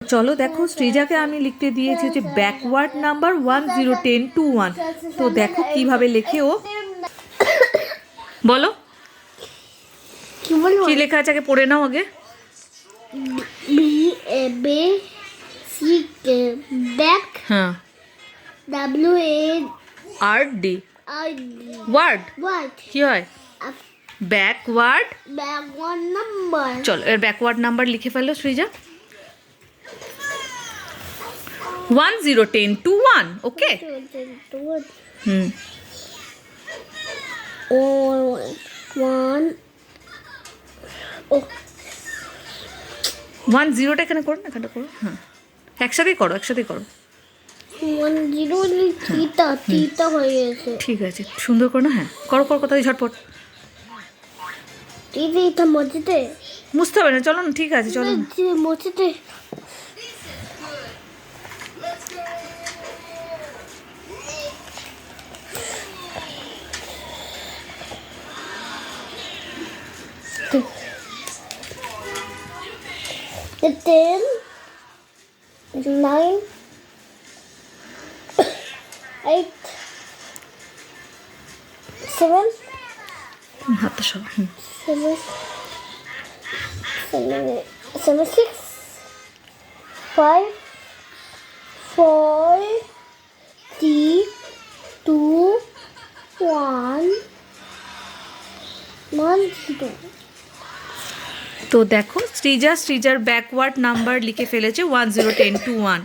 চলো দেখো, সৃজাকে আমি লিখতে দিয়েছি হচ্ছে ব্যাকওয়ার্ড নাম্বার 101021। তো দেখো কিভাবে লেখে ও, বলো কি লেখা আছে, আগে পড়ে নাও আগে। ব্যাক, হ্যাঁ, WARD, ওয়ার্ড ওয়ার্ড কি হয়? Backward number. চলো এর ব্যাকওয়ার্ড নাম্বার লিখে ফেলো সৃজা, 101021। ওকে, হুম, 10টা এখানে করো না, এখানে করো, হ্যাঁ একসাথেই করো, একসাথেই করো। 10 তিতা হয়ে গেছে। ঠিক আছে, সুন্দর করো না, হ্যাঁ করো করো, কোথায় ঝটপট, এটা মজিতে বুঝতে হবে না, চলো না, ঠিক আছে চলো না। মজিতে the 10, 9, 8, 7, হাতটা সব, 6, 5, 4, 3, 2, 1, 0। তো দেখো সৃজার ব্যাকওয়ার্ড নাম্বার লিখে ফেলেছে 101021।